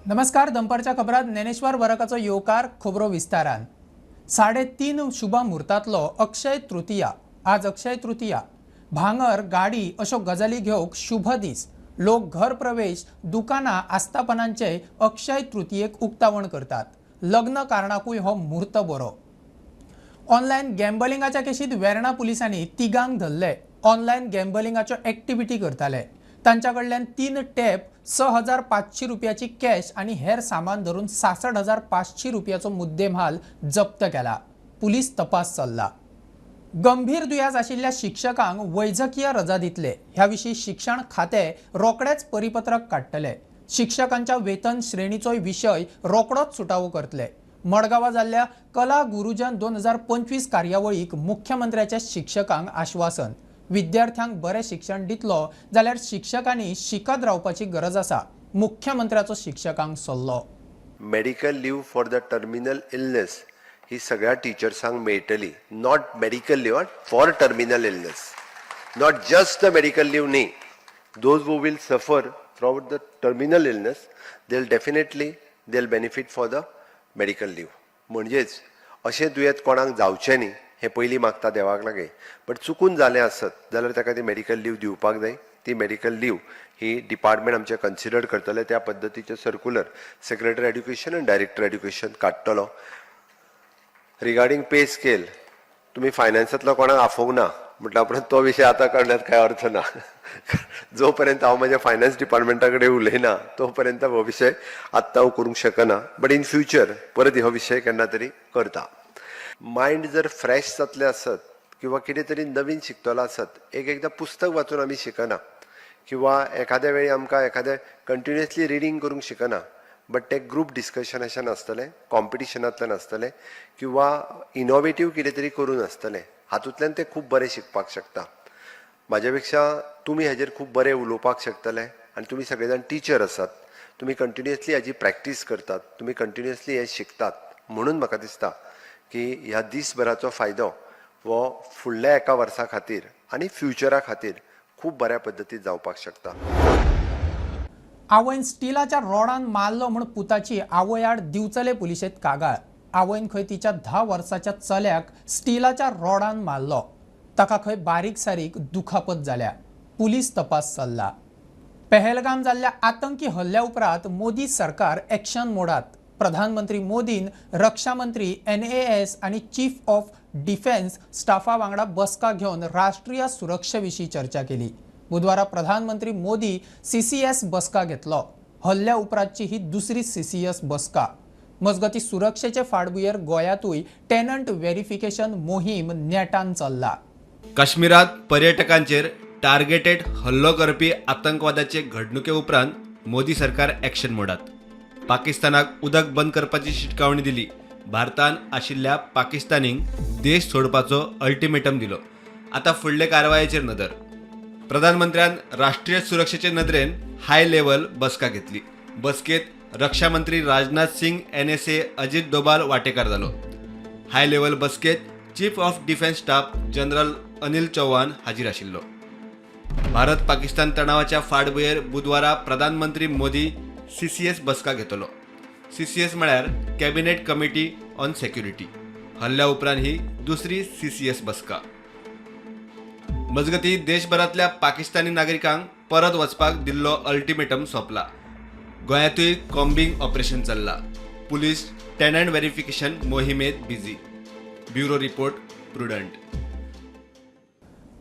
नमस्कार. दंपरच्या खबरात ज्ञानेश्वर वरकाचो येवकार खबरो विस्तारान. 3:30 शुभ मुहूर्तातलो अक्षय तृतीया. आज अक्षय तृतीया. भांगर गाडी अशो गजाली घेवक शुभ दीस. लोक घर प्रवेश दुकानां आस्थापनांचे अक्षय तृतीयेक उक्तावण करतात. लग्न कारणाकूय हो मुहूर्त बरो. ऑनलायन गॅम्बलिंगाच्या केशीत वेर्णा पुलिसांनी तिगांक धरले. ऑनलायन गॅम्बलिंगाच्यो एक्टिविटी करताले. तांच्या कडल्यान 3 टॅब 6,500 रुपयाची कॅश आणि हेर सामान धरून 66,500 रुपयाचो मुद्देमाल जप्त केला. पुलीस तपास चल्ला. गंभीर दुयेंस आशिल्ल्या शिक्षकांक वैजकीय रजा दितले. ह्या विशीं शिक्षण खाते रोकडेच परिपत्रक काडटले. शिक्षकांच्या वेतन श्रेणीचोय विशय रोकडोच सुटावो करतले. मडगांवां जाल्ल्या कला गुरुजन 2025 कार्यावळीक मुख्यमंत्र्याचे शिक्षकांक आश्वासन. विद्यार्थ्यांक बरे शिक्षण दितलो जाल्यार शिक्षकांनी शिकत रावपाची गरज आसा. मुख्यमंत्र्याचो शिक्षकांक सल्लो. Medical leave for the terminal illness ही सगळ्या टिचर्सांक मेळटली. Not medical leave for terminal illness. Not just the medical leave न्ही. Those who will suffer from the terminal illness they will definitely they will benefit for the medical leave. म्हणजेच अशें दुयेंत कोणाक जावचें न्ही हे पयलीं मागता देवाक लागे. बट चुकून जालें आसत जाल्यार ताका ती मेडिकल लीव दिवपाक जाय. ती मेडिकल लीव ही डिपार्टमेंट आमचे कन्सिडर करतले. त्या पद्दतीचे सर्क्युलर सेक्रेटरी एड्युकेशन आनी डायरेक्टर एड्युकेशन काडटलो. रिगार्डिंग पे स्केल तुमी फायनान्सांतलो कोणाक आफोवंक ना म्हटल्या उपरांत तो विशय आतां करण्यात कांय अर्थ ना. जो पर्यंत हांव म्हज्या फायनान्स डिपार्टमेंटा कडेन उलयना तो पर्यंत हो विशय आत्तां हांव करूंक शकना. बट इन फ्युचर परत हो विशय केन्ना तरी करता. मायंड जर फ्रेश जातलें आसत किंवा कितें तरी नवीन शिकतलो आसत. एकदां पुस्तक वाचून आमी शिकना किंवा एखाद्या वेळी आमकां एखादें कंटिन्युअसली रिडींग करूंक शिकना. बट ते ग्रूप डिस्कशनाच्यान आसतलें, कॉम्पिटिशनांतल्यान आसतलें किंवा इनोवेटीव कितें तरी करून आसतलें. हातूंतल्यान ते खूब बरें शिकपाक शकता. म्हाज्या पेक्षा तुमी हेजेर खूब बरें उलोवपाक शकतले. आनी तुमी सगळे जाण टिचर आसात. तुमी कंटिन्युअसली हेजी प्रॅक्टीस करतात. तुमी कंटिन्युअसली हे शिकतात. म्हणून म्हाका दिसता की ह्या दिसभराचो फायदो वो फुडल्या एका वर्सा खातीर आनी फ्युचरा खातीर खूब बऱ्या पद्दतीन जावपाक शकता. आवयन स्टिलाच्या रॉडान मारलो म्हूण पुताची आवय आड दिवचले पुलिशेंत कागाळ. आवयन खंय तिच्या 10 वर्साच्या चल्याक स्टिलाच्या रॉडान मारलो. ताका खंय बारीक सारीक दुखापत जाल्या. पुलीस तपास चल्ला. पहलगाम जाल्ल्या आतंकी हल्ल्या उपरांत मोदी सरकार एक्शन मोडात. प्रधानमंत्री मोदीन रक्षा मंत्री NAS आणि चीफ ऑफ डिफेन्स स्टाफा वांगडा बसका घेवन राष्ट्रीय सुरक्षेविशीं चर्चा केली. बुधवारा प्रधानमंत्री मोदी CCS बसका घेतलो. हल्ल्या उपरांतची ही दुसरी CCS बसका. मजगती सुरक्षेचे फाटभुंयेर गोंयांतूय टेनंट व्हेरिफिकेशन मोहीम नेटान चल्ला. काश्मीरात पर्यटकांचेर टार्गेटेड हल्लो करपी आतंकवादाचे घडणुके उपरांत मोदी सरकार एक्शन मोडात. पाकिस्तानाक उदक बंद करपाची शिटकावणी दिली. भारतान आशिल्ल्या पाकिस्तानींक देश सोडपाचो अल्टिमेटम दिलो. आता फुडले कारवायेचेर नदर. प्रधानमंत्र्यान राष्ट्रीय सुरक्षेचे नदरेन हाय लेव्हल बसका घेतली. बसकेत रक्षा मंत्री राजनाथ सिंग, NSA अजित डोभाल वांटेकार जालो. हाय लेव्हल बसकेत chief of defence staff general Anil Chauhan हाजीर आशिल्लो. भारत पाकिस्तान तणावाच्या फाटभुंयेर बुधवारा प्रधानमंत्री मोदी CCS बसका घेतलो. CCS म्हळ्यार कॅबिनेट कमिटी ऑन सेक्युरिटी. हल्ल्या उपरांत ही दुसरी CCS बसका. मजगती देशभरातल्या पाकिस्तानी नागरिकांक परत वचपाक दिल्लो अल्टिमेटम सोंपला. गोंयांतूय कॉम्बिंग ऑपरेशन चल्ला. पुलीस टेनंट व्हेरिफिकेशन मोहिमेत बिझी. Bureau report Prudent.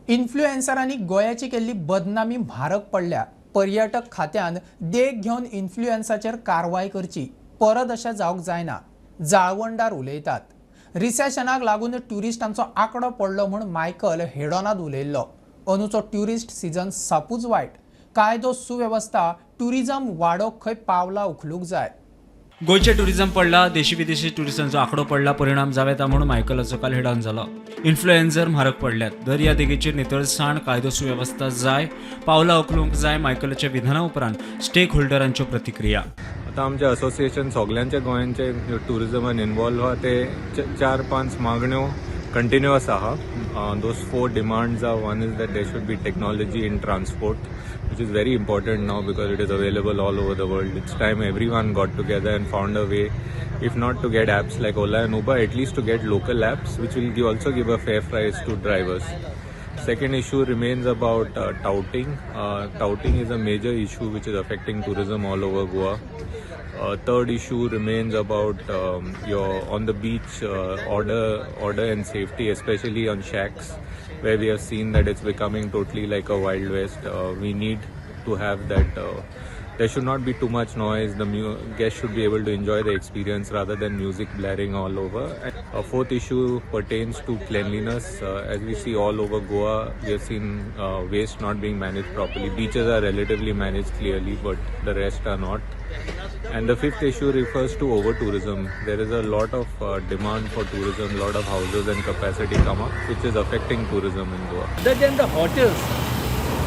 इन्फ्लुएन्सरांनी गोंयाची केल्ली बदनामी म्हारग पडल्या. पर्यटक खात्यान देख घेवन इन्फ्लुएन्साचेर कारवाय करची. परत अशें जावंक जायना. जाळवणदार उलयतात. रिसेशनाक लागून ट्युरिस्टांचो आंकडो पडलो म्हूण मायकल हेडॉनात उलयल्लो. अंदूचो ट्युरिस्ट सिजन सापूच वायट. कायदो सुवेवस्था ट्युरिजम वाडोवंक खंय पावलां उखलूंक जाय. गोंयचे ट्युरिजम पडला. देशी विदेशी ट्युरिस्टांचो आंकडो पडला. परिणाम जाव येता म्हूण मायकलाचो काल हेडॉन जालो. इन्फ्लुएन्सर म्हारग पडल्यात. दर्या देगेचेर नितळसाण, कायदो सुवेवस्था जाय, पावलां उखलूंक जाय. मायकलाच्या विधाना उपरांत स्टेक होल्डरांच्यो प्रतिक्रिया. आता आमचे असोसिएशन सगळ्यांचे गोंयांचे ट्युरिजमान इन्वॉल्व आहा ते 4-5 मागण्यो कंटिन्युअस आहा. दोज 4 डिमांड्स आहा. One is that there should be technology in transport. which is very important now because it is available all over the world. It's time everyone got together and found a way, if not to get apps like Ola and Uber, at least to get local apps, which will also give a fair price to drivers. Second issue remains about touting. Touting is a major issue which is affecting tourism all over Goa. Third issue remains about your on the beach order and safety, especially on shacks, where we have seen that it's becoming totally like a wild west. We need to have that. There should not be too much noise. The guests should be able to enjoy the experience rather than music blaring all over. A fourth issue pertains to cleanliness. As we see all over Goa, we have seen waste not being managed properly. Beaches are relatively managed clearly, but the rest are not. And the fifth issue refers to over-tourism. There is a lot of demand for tourism, lot of houses and capacity come up, which is affecting tourism in Goa. Other than the hotels,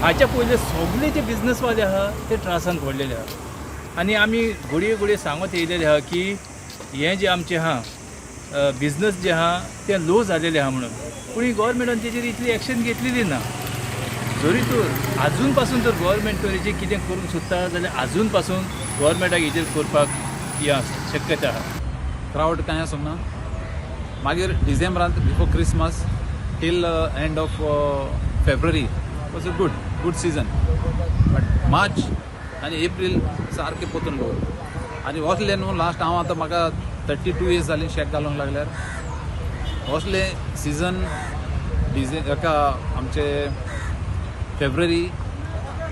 हाच्या पयले सगळे जे बिझनेसवाले आहा ते त्रासान पडलेले आहा आनी आमी घडये घडये सांगत येयलेले आहा की हे जे आमचे आहा बिझनेस जे आहा ते लो जालेले आहा म्हणून पूण गव्हर्मेंटान तेजेर इतली एक्शन घेतलेली ना जरी तर आजून पासून जर गव्हर्मेंट हेजेर कितें करूंक सोदता जाल्यार आजून पासून गव्हर्मेंटाक हेजेर करपाक हे आसा शक्यता आहा क्राउड कांय आसूंक ना मागीर डिसेंबरांत before Christmas till end of February was a good season but March आनी एप्रील सारके पोतून लो आनी वसले न्हू लास्ट हांव आतां म्हाका 32 इयर्स जालीं शेक घालूंक लागल्यार वसले सिजन हेका आमचे फेब्रुवारी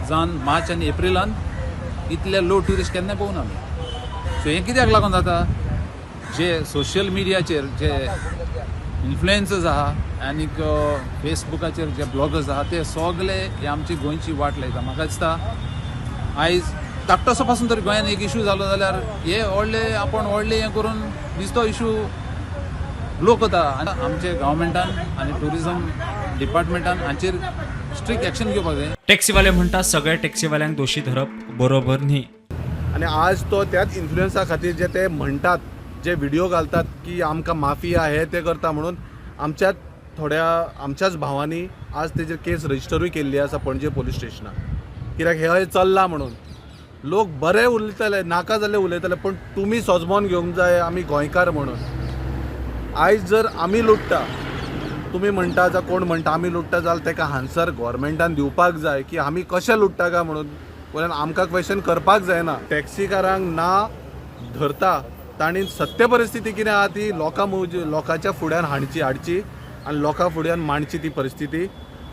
जावन मार्च आनी एप्रिलान इतले लो ट्युरिस्ट केन्ना पळोवना आमी सो हें कित्याक लागून जाता जे सोशल मिडियाचेर जे इन्फ्लुएन्सर्स आहा आनीक फेसबुकाचेर जे ब्लॉगर्स आहा ते सगळे हे आमची गोंयची वाट लायता म्हाका दिसता आयज धाकटोसो पासून तरी गोंयान एक इशू जालो जाल्यार हे व्हडले हें करून दिसतो इशू लो करता आनी आमचे गव्हर्मेंटान आनी ट्युरिजम डिपार्टमेंटान हाचेर स्ट्रिक्ट एक्शन घेवपाक जाय टॅक्सीवाले म्हणटा सगळ्या टॅक्सीवाल्यांक दोशी धरप बरोबर न्ही आणि आज तो त्याच इन्फ्लुएन्सा खातीर जे ते म्हणटात जे व्हिडिओ घालतात की आमकां माफिया हे ते करता म्हणून आमच्याच भावांनी आज तेजेर केस रजिस्टरूय केल्ली आसा पणजे पोलीस स्टेशनाक कित्याक हे चल्ला म्हणून लोक बरे उलयतले नाका जाल्ले उलयतले पण तुमी सोजमोन घेवंक जाय आमी गोंयकार म्हणून आयज जर आमी लुट्टा तुमी म्हणटा जावं कोण म्हणटा आमी लुट्टा जाल्यार ताका आन्सर गव्हर्मेंटान दिवपाक जाय की आमी कशे लुट्टा काय म्हणून वयल्यान आमकां क्वेश्चन करपाक जायना टॅक्सीकारांक ना धरता तांणी सत्य परिस्थिती कितें आहा ती लोकांच्या फुड्यान हाडची आनी लोकां फुड्यान मांडची ती परिस्थिती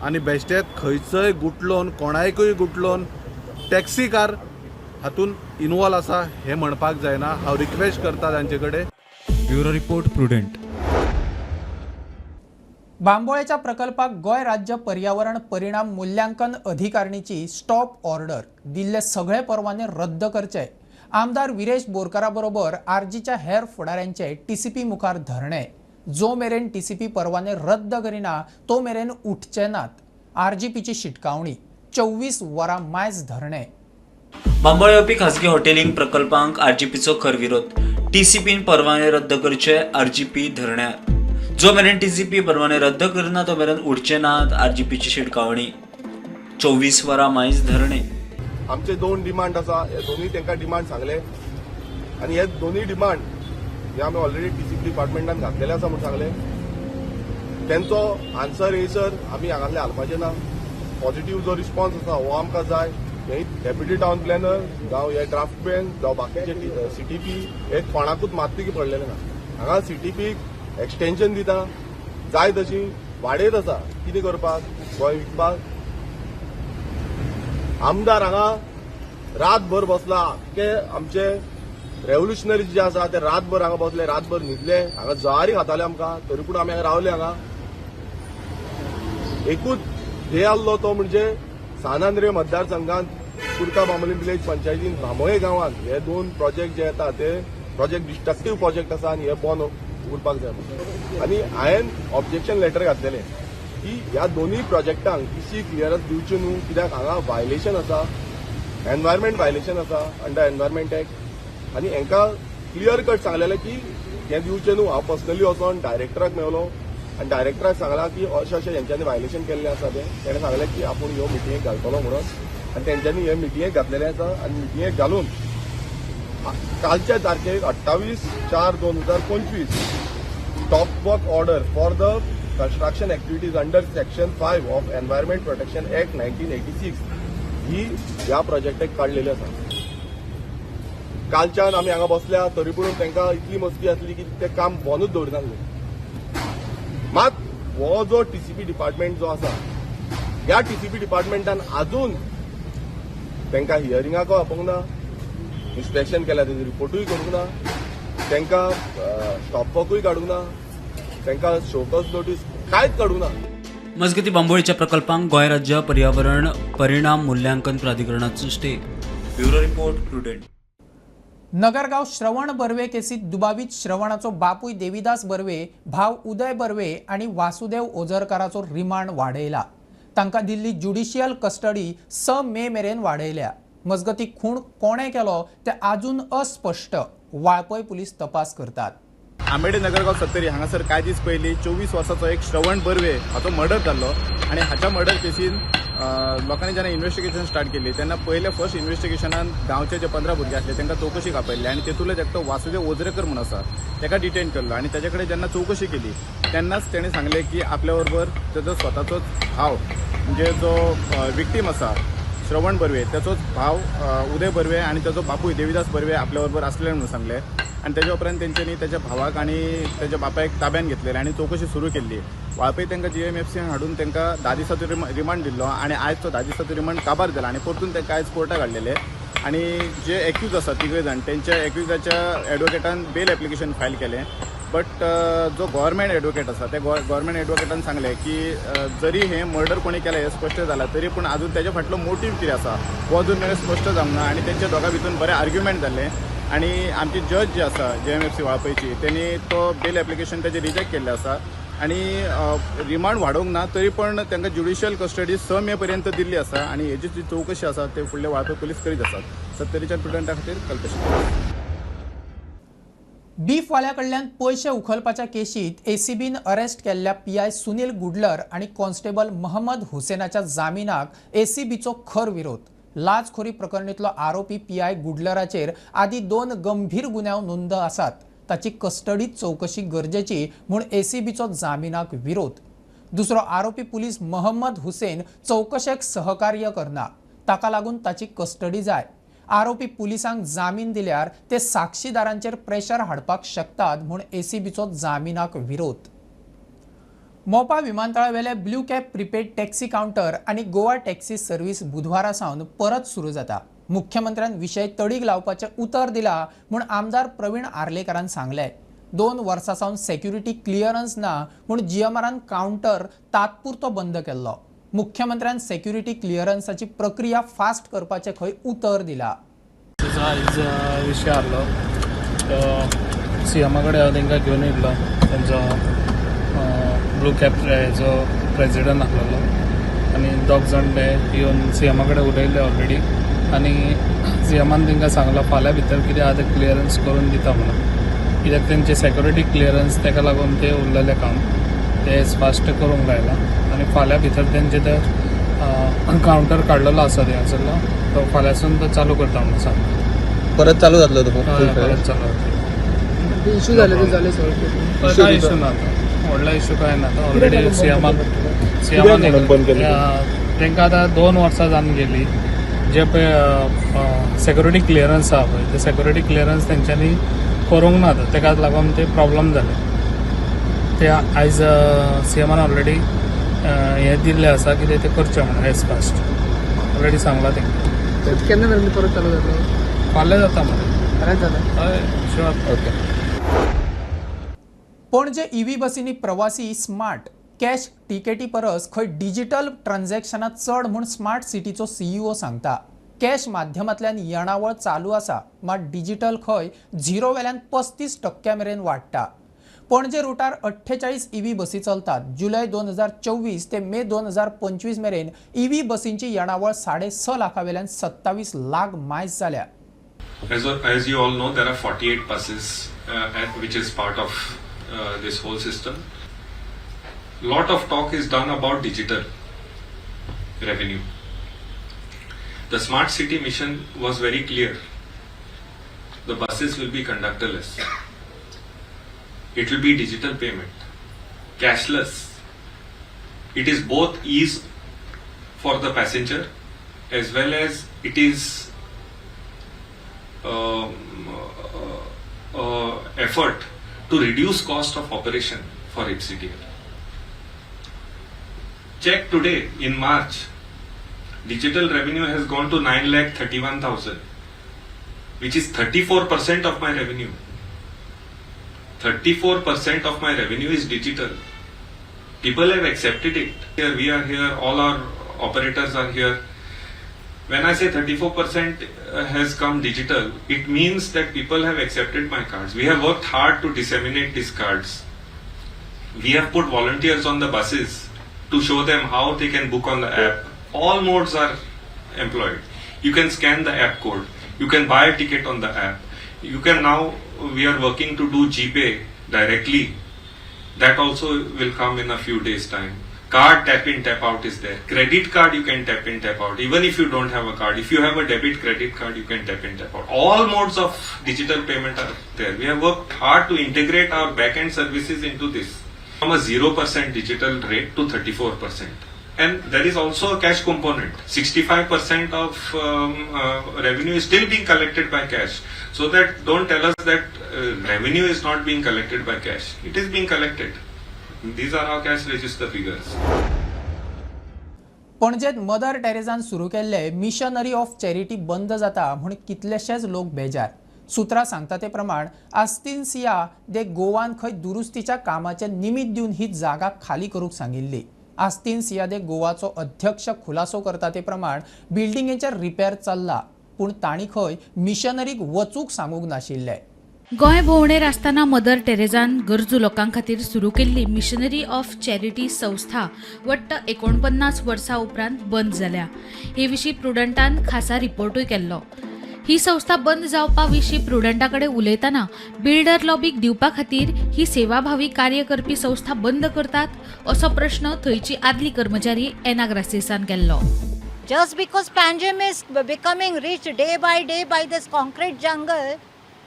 आनी बेश्टेत खंयचंय गुटलोवन कोणायकूय गुटलोवन टॅक्सीकार हातून इन्वॉल्व आसा हें म्हणपाक जायना हांव रिक्वेस्ट करता तांचे कडेन ब्युरो रिपोर्ट प्रुडंट बांबोळेच्या प्रकल्पाक गोंय राज्य पर्यावरण परिणाम मूल्यांकन अधिकारिणीची स्टॉप ऑर्डर दिल्ले सगळे परवाने रद्द करचे आमदार विरेश बोरकारा बरोबर आरजीच्या हेर फुडाऱ्यांचे टीसीपी मुखार धरणे जो मेरेन टीसीपी परवाने रद्द करिना तो मेरेन उठचे नात आरजीपीची शिटकावणी 24 वरां मायज धरणे बांबोळे येवपी खासगी हॉटेलिंग प्रकल्पांक आरजीपीचो खर विरोध टीसीपीन परवाने रद्द करचे आरजीपी धरण्यार जो मेरेन टीसीपी परवाने रद्द करना तो मेरेन उठचे नात आरजीपीची शिटकावणी 24 वरां मायज धरणे आमचे दोन डिमांड आसा हे दोन्ही तांकां डिमांड सांगले आनी हे दोन्ही डिमांड हे आमी ऑलरेडी टीसीपी डिपार्टमेंटान घातलेले आसा म्हणून सांगले तेंचो आन्सर येयसर आमी हांगासले हालपाचे ना पॉझिटिव्ह जो रिस्पॉन्स आसा हो आमकां जाय हे डेप्युटी टावन प्लॅनर जावं हे ड्राफ्ट मॅन जावं बाकीचे सीटीपी हे कोणाकूच मातकी पडलेले ना हांगा सीटीपीक एक्सटेंशन दिता जाय तशी वाडयत आसा कितें करपाक गोंय विकपाक आमदार हांगा रातभर बसला के आमचे रेव्होल्युशनरीज जे आसा ते रातभर हांगा बसले रातभर न्हिदले हांगा जळारी खाताले आमकां तरी पूण आमी हांगा रावले हांगा एकूच ध्येय आसलो तो म्हणजे सानांद्रे मतदारसंघांत कुर्ता बांबोलीम विलेज पंचायतीन धामोळे गांवांत हे दोन प्रोजेक्ट जे येता ते प्रोजेक्ट डिस्ट्रक्टीव प्रोजेक्ट आसा आनी हे बंद उरपाक जाय आनी हांवें ऑब्जेक्शन लेटर घातलेलें की ह्या दोन्ही प्रोजेक्टांक टीसी क्लियरन्स दिवचे न्हू कित्याक हांगा वायलेशन आसा एनवायरमेंट वायलेशन आसा अंडर एनवायरमेंट एक्ट आनी हांकां क्लियर कट सांगलेलें की हें दिवचें न्हू हांव पर्सनली वचोन डायरेक्टराक मेळलो आनी डायरेक्टराक सांगलां की अशें हेंच्यांनी वायलेशन केल्लें आसा तें तेणें सांगलें की आपूण ह्यो मिटिंगेक घालतलो म्हणून आनी तेंच्यांनी हे मिटिंगेक घातलेलें आसा आनी मिटिंगेक घालून कालच्या तारखेक 28/4/2025 stop work order for the construction activities under section 5 of Environment Protection Act 1986 ही ह्या प्रोजेक्टाक काडलेली आसा. कालच्यान आमी हांगा बसल्या तरी पूण तांकां इतली मस्ती आसली की ते काम बंदूच दवरनासले. मात हो जो टीसीपी डिपार्टमेंट जो आसा ह्या टीसीपी डिपार्टमेंटान आजून तांकां हियरिंगाकूय आपोवंक ना, इन्स्पेक्शन केल्या तेजो रिपोर्टूय करूंक ना, तांकां स्टॉप वर्कूय काडूंक ना, तांकां शोकॉज नोटीस कांयच काडूंक ना. मजगती बांबोळीच्या प्रकल्पांक गोंय राज्य पर्यावरण परिणाम मूल्यांकन प्राधिकरणाचो stay. Bureau report Prudent. Nagargao Shravan Barve केसीत दुबावीत श्रवणाचो बापूय देविदास बर्वे, भाव उदय बर्वे आणि वासुदेव ओझरकाराचो रिमांड वाडयला. तांकां दिल्ली ज्युडिशियल कस्टडी 6 मे मेरेन वाडयल्या. मजगती खूण कोणे केलो ते आजून अस्पश्ट. वाळपय पुलीस तपास करतात. आंबेडे नगरगाव सत्तरी हांगासर कांय दीस पयलीं 24 वर्साचो एक श्रवण बर्वे हाचो मर्डर जाल्लो आनी हाच्या मर्डर केसीन लोकांनी जेन्ना इन्व्हेस्टिगेशन स्टार्ट केली तेन्ना पयले फर्स्ट इन्व्हेस्टिगेशनान गांवचे जे 15 भुरगे आसले तांकां चवकशीक आपयल्ले आनी तेतूंतलो एकटो वासुदेव ओझरेकर म्हणून आसा ताका डिटेन केल्लो आनी ताचे कडेन जेन्ना चवकशी केली तेन्नाच ताणें सांगलें की आपल्या बरोबर ताजो स्वताचोच भाव म्हणजे जो विक्टीम आसा श्रवण बर्वे त्याचोच भाव उदय बर्वे आणि त्याचो बापूय देविदास बर्वे आपल्या बरोबर आसले म्हणून सांगले. आणि त्याच्या उपरांत तेंच्यांनी त्याच्या भावाक आणि त्याच्या बापायक ताब्यान घेतलेले आणि चवकशी सुरू केली. वाळपय तांकां GMFCन हाडून तांकां 10 दिसाचो रिमांड दिल्लो आणि आयज तो 10 दिसाचो रिमांड काबार जाला आणि परतून तांकां आयज कोर्टाक हाडलेले. आणि जे एक्यूज आसा तिगूय जाण तेंच्या एक्युजाच्या एडवोकेटान बेल एप्लिकेशन फायल केलें. बट जो गव्हर्मेंट एडवोकेट आसा ते गव्हर्मेंट एडवोकेटान सांगलें की जरी हे मर्डर कोणी केलें हें स्पश्ट जालां तरी पूण अजून तेच्या फाटलो मोटीव कितें आसा हो अजून मेरेन स्पश्ट जावंक ना. आणि तेंच्या दोगां भितून बरें आर्ग्युमेंट जाल्लें आणि आमची जज जी आसा GMFC वाळपयची तेणी तो बेल एप्लिकेशन तेजें रिजेक्ट केल्लें आसा आणि रिमांड वाडोवंक ना तरी पण तांकां ज्युडिशियल कस्टडी 6 मे पर्यंत दिल्ली आसा आणि हेची जी चवकशी आसा ते फुडले वाळपय पुलीस करीत आसात. सत्तरीच्या स्टुडंटा खातीर कल्पश. बीफ वाल्याकडल्यान पयशे उखलपाच्या केशीत ACBन अरेस्ट केल्ल्या PI सुनील गुडलर आणि कॉन्स्टेबल महम्मद हुसेनाच्या जामिनाक ACBचो खर विरोध. लाचखोरी प्रकरणीतलो आरोपी PI गुडलराचेर आदी 2 गंभीर गुन्यांव नोंद आसात. ताची कस्टडीत चवकशी गरजेची म्हूण ACBचो जामिनाक विरोध. दुसरो आरोपी पुलीस महम्मद हुसेन चवकशेक सहकार्य करना, ताका लागून ताची कस्टडी जाय. आरोपी पुलिसांक जामीन दिल्यार ते साक्षीदारांचेर प्रेशर हाडपाक शकतात म्हूण ACBचो जामिनाक विरोध. मोपा विमानतळावेले blue cap prepaid taxi counter आणि गोवा टॅक्सी सर्व्हिस बुधवारा सावन परत सुरू जाता. मुख्यमंत्र्यान विशय तडीक लावपाचे उतर दिला म्हूण आमदार प्रवीण आर्लेकरान सांगले. 2 वर्सां सावन सेक्युरिटी क्लियरन्स ना म्हूण GMRन काउंटर तात्पुरतो बंद केल्लो. मुख्यमंत्र्यान सेक्युरिटी क्लियरन्साची प्रक्रिया फास्ट करपाचे खंय उतर दिला. आयज विशय आसलो तो CM कडेन हांव तांकां घेवन येयल्लो. तांचो ब्लू कॅपचो प्रेजिडंट आसलेलो आनी 2 जाण ते येवन CM कडेन उलयले ऑलरेडी आनी CMन तांकां सांगलो फाल्यां भितर कितें आहा तें क्लियरन्स करून दिता म्हणून. कित्याक तेंचे सेक्युरिटी क्लियरन्स ताका लागून ते उरलेलें काम ते फास्ट करूंक लायला आनी फाल्यां भितर तेंचे ते काउंटर काडलेलो आसा थंयसरलो तो फाल्यांसून तो चालू करता म्हणून सांगता. परत चालू जातलो तो परत चालू जातलो. इश्यू जाले ते जाले सगळे काय इश्यू ना व्हडलो इश्यू काय ना. ऑलरेडी CMन तांकां आतां 2 वर्सां जावन गेली. जे पळय सेक्युरिटी क्लियरन्स आहा पळय ते सेक्युरिटी क्लियरन्स तेंच्यांनी करूंक ना ताका लागून ते प्रॉब्लम जाले. ते आयज CMन ऑलरेडी हें दिल्लें आसा कितें ते करचें म्हणून एज फास्ट ऑलरेडी सांगलां तेंकां. केन्ना मेरेन परत चालू जातलो? फाल्यां जाता मरे. फाल्यां जाता हय शुअर. ओके. पणजे EV बसींनी प्रवासी स्मार्ट कॅश टिकेटी परस खंय डिजिटल ट्रान्झॅक्शनां चड म्हूण स्मार्ट सिटीचो CEO सांगता. कॅश माध्यमांतल्यान येणावळ चालू आसा मात डिजिटल खंय 0 वेल्यान 35% मेरेन वाडटा. पणजे रुटार 48 EV बसी चलतात. जुलय 2024 ते मे 2025 मेरेन EV बसींची येणावळ 6.5 लाखावेल्यान 27 लाख मायज जाल्या. As you all know, there are 48 buses which is part of this whole system. Lot of talk is done about digital revenue. The smart city mission was very clear. The buses will be conductorless. It will be digital payment, cashless. It is both ease for the passenger as well as it is effort to reduce cost of operation for HCTL. Check today in March, digital revenue has gone to 9,31,000, which is 34% of my revenue. 34% of my revenue is digital. People have accepted it. Here we are here, all our operators are here. When I say 34% has come digital, it means that people have accepted my cards. We have worked hard to disseminate these cards. We have put volunteers on the buses to show them how they can book on the app. All modes are employed. You can scan the app code. You can buy a ticket on the app. You can now, we are working to do GPay directly. That also will come in a few days' time. Card tap in, tap out is there. Credit card you can tap in, tap out. Even if you don't have a card, if you have a debit credit card, you can tap in, tap out. All modes of digital payment are there. We have worked hard to integrate our back-end services into this. From a 0% digital rate to 34%. And there is also a cash component. 65% of revenue is still being collected by cash. So that don't tell us that revenue is not being collected by cash. It is being collected. These are our cash register figures. पणजेत mother टेरेझान सुरू केल्ले missionary of charity बंद जाता म्हूण कितलेशेच लोक बेजार. सुत्रां सांगता ते प्रमाण आस्तिन्सिया दे गोवान खंय दुरुस्तीच्या कामाचे निमित्त दिवन ही जागा खाली करूंक सांगिल्ली. आस्तिन्सिया दे गोवाचो अध्यक्ष खुलासो करता ते प्रमाण बिल्डिंगेचे रिपेर चल्ला, पूण तांणी खंय मिशनरीक वचूंक सांगूंक नाशिल्ले. गोंय भोंवडेर आसतना मदर टेरेझान गरजू लोकां खातीर सुरू केल्ली मिशनरी ऑफ चॅरिटी संस्था वट्ट 49 वर्सां उपरांत बंद जाल्या. हे विशीं प्रुडंटान खासा रिपोर्टूय केल्लो. ही संस्था बंद जावपा विशीं प्रुडंटा कडेन उलयतना बिल्डर लॉबीक दिवपा खातीर ही सेवाभावी कार्य करपी संस्था बंद करतात असो प्रश्न थंयची आदली कर्मचारी एना ग्रासिसान केल्लो. Just because Panjim is becoming rich day by this concrete jungle,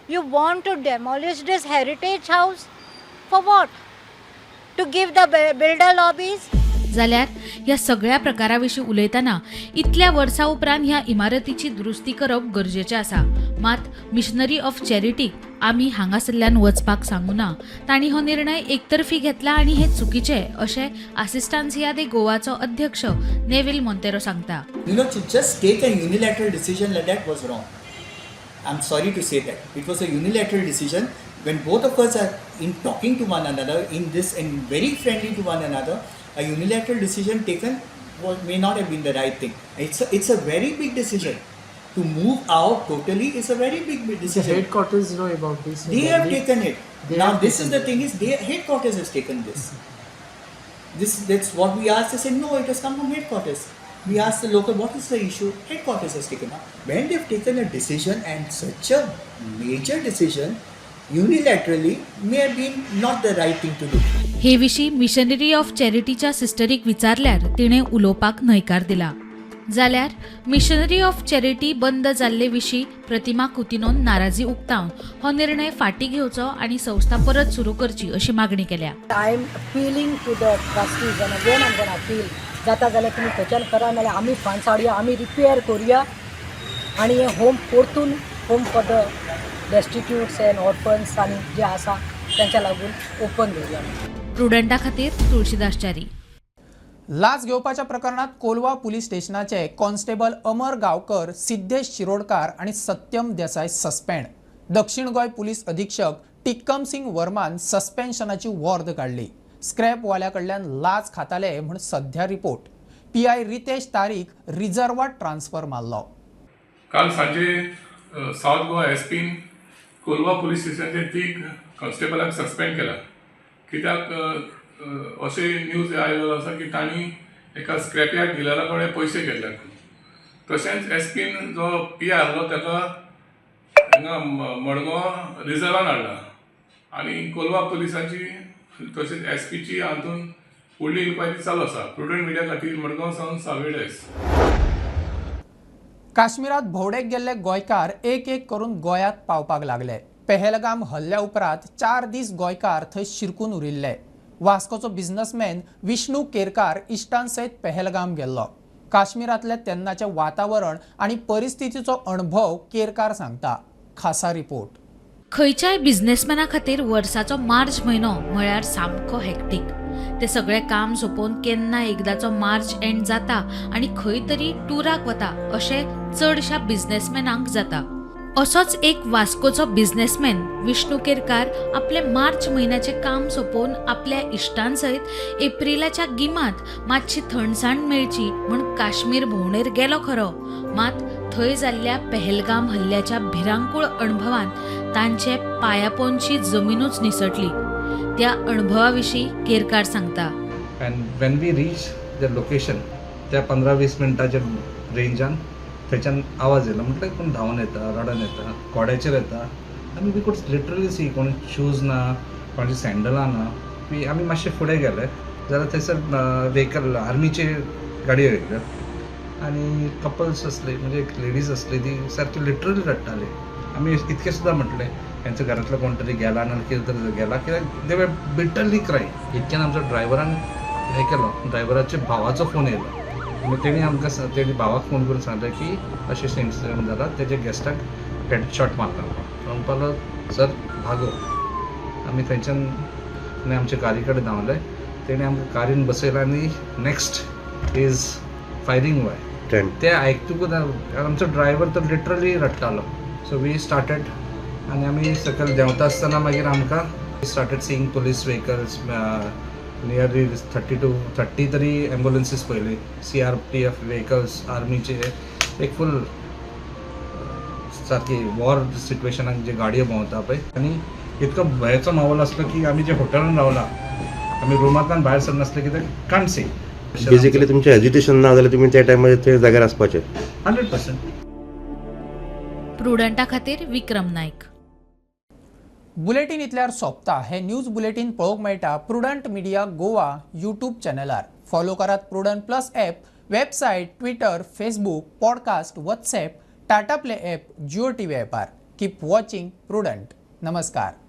you want to demolish this heritage house? For what? To give the builder lobbies? जाल्यार ह्या सगळ्या प्रकाराविशीं उलयतना इतल्या वर्सां उपरांत ह्या इमारतीची दुरुस्ती करप गरजेचें आसा. मात मिशनरी ऑफ चॅरिटीक आमी हांगासरल्यान वचपाक सांगुना. तांणी हो निर्णय एकतर्फी घेतला आनी हें चुकीचें अशें आसिस्टान्सिया दे गोवाचो अध्यक्ष नेविल मोंतेरो सांगता. You know, to just take a unilateral decision like that was wrong. I'm sorry to say that. It was a unilateral decision when both of us are in talking to one another in this and very friendly to one another. A unilateral decision taken may not have been the right thing. It's a very big decision. To move out totally is a very big decision. The headquarters know about this. They have taken it. Now this is the thing is their headquarters has taken this. That's what we asked. They said no, it has come from headquarters. We asked the local, what is the issue? Headquarters has taken up. When they've taken a decision and such a major decision, unilaterally may have been not the right thing to do. हे विशीं missionary of चॅरिटीच्या सिस्टरीक विचारल्यार तिणें उलोवपाक न्हयकार दिला. जाल्यार missionary of charity बंद जाल्ले विशीं प्रतिमा कुतिनोन नाराजी उक्तावन हो निर्णय फाटीं घेवचो आनी संस्था परत सुरू करची अशी मागणी केल्या. I am appealing to the trustees and again I am going to appeal. जाता जाल्यार तुमी थंयच्यान करा, नाल्यार आमी फंड्स हाडुया, आमी रिपेअर करुया आनी हे होम परतून home for the डेस्टिट्यूट्स end orphans आनी जे आसा तांच्या लागून ओपन दवरुया. प्रुडंटा खातीर तुळशीदास च्यारी. लाच घेवपाच्या प्रकरणात कोलवा पुलीस स्टेशनाचे कॉन्स्टेबल अमर गांवकर, सिद्धेश शिरोडकार आणि सत्यम देसाय सस्पेंड. दक्षिण गोंय पुलीस अधीक्षक टिक्कम सिंग वर्मान सस्पेन्शनाची वॉर्द काढली. स्क्रॅपवाल्या कडल्यान लाच खाताले म्हूण सध्या रिपोर्ट. PI रितेश तारीक रिझर्वात ट्रान्सफर मारलो. काल सांजे साउथ गोवा एसपीन कोलवा पुलीस स्टेशनाचे 3 कॉन्स्टेबलांक सस्पेंड केला. कित्याक अशें न्यूज आयिल्लो आसा की तांणी एका स्क्रॅपयार्ड डिलरा कडेन पयशे घेतल्यात. तशेंच एसपीन जो PI आहलो ताका हांगा मडगांव रिझर्वान हाडला आनी कोलवा पुलिसाची तशेंच एसपीची हातून फुडली इन्क्वायरी चालू आसा. प्रुडंट मिडिया खातीर मडगांव सावन सावेडेस. काश्मीरात भोवडेक गेल्ले गोंयकार एक एक करून गोंयांत पावपाक लागले. पहलगाम हल्ल्या उपरांत 4 दीस गोंयकार थंय शिरकून उरिल्ले. वास्कोचो बिझनेसमॅन विष्णू केरकार इश्टांसयत पहलगाम गेल्लो. काश्मीरातले तेन्नाचे वातावरण आनी परिस्थितीचो अणभव केरकार सांगता. खासा रिपोर्ट. खंयच्याय बिझनेसमॅना खातीर वर्साचो मार्च म्हयनो म्हळ्यार सामको हेक्टीक. ते सगळे काम सोंपोवन केन्ना एकदाचो मार्च एंड जाता आनी खंय तरी टुराक वता अशें चडशा बिझनेसमॅनांक जाता. असोच एक वास्कोचो बिझनेसमॅन विष्णू केरकार आपले मार्च म्हयन्याचे काम सोंपोवन आपल्या इश्टांसयत एप्रिलाच्या गिमांत मातशी थंडसाण मेळची म्हूण काश्मीर भोंवडेर गेलो खरो, मात थंय जाल्ल्या पहलगाम हल्ल्याच्या भिरांकूळ अणभवान तांचे पायापोंदची जमीनूच निसटली. त्या अणभवा विशीं केरकार सांगता. And when we reach the location त्या 15-20 मिनटाच्या रेंजान थंयच्यान आवाज येयलो. म्हटल्यार कोण धांवन येता, रडन येता, घोड्याचेर येता आनी वी कूड लिटरली सी कोण शूज ना, कोणाची सँडलां ना. आमी मातशे फुडें गेले जाल्यार थंयसर व्हेकल आर्मीचे गाडयो येयल्यो आनी कपल्स असले म्हणजे लेडीज असली ती सारकी लिटरली रडटाली. आमी इतकें सुद्दां म्हटलें त्यांच्या घरातलं कोणतरी गेला ना कितें तरी गेला कित्याक दे वर बिटरली क्राय. इतक्यान आमच्या ड्रायव्हरान हें केलो, ड्रायव्हराच्या भावाचो फोन येयलो आनी तेणी आमकां तेणी भावाक फोन करून सांगलें की अशें इन्सिडंट जाला, तेज्या गॅस्टाक हेडशॉट मारला. म्हणपालो सर भागो. आमी थंयच्यान आमचे गाडी कडेन धांवले. तेणी आमकां कारीन बसयला आनी नेक्स्ट इज फायरींग वाय. ते आयकतूच आमचो ड्रायव्हर तर लिटरली रडटालो. सो वी स्टार्टेड आनी आमी सकयल देंवता आसतना मागीर आमकां started seeing police vehicles nearly 30 to 30 तरी एम्बुलन्सीस पयली, CRPF व्हेकल्स, आर्मीचे एक फूल सारकी वॉर सिच्युएशनाक जे गाडयो भोंवता पळय. आनी इतको भयाचो माहोल आसलो की आमी जे हॉटेलान रावला आमी रुमांतल्यान भायर सरनासले कित्याक कांट सी. बेसिकली तुमचें हेजिटेशन ना जाल्यार तुमी त्या टायमार ते जाग्यार आसपाचे. 100%. प्रुडंटा खातीर विक्रम नायक. बुलेटिन इतल्यार सोंपता. हे न्यूज बुलेटिन पळोवंक मेळटा प्रुडंट मिडिया गोवा यूट्यूब चॅनलार. फॉलो करात Prudent plus app, website, Twitter, Facebook, podcast, WhatsApp, Tata play app, Jio TV ॲपार. Keep watching Prudent. नमस्कार.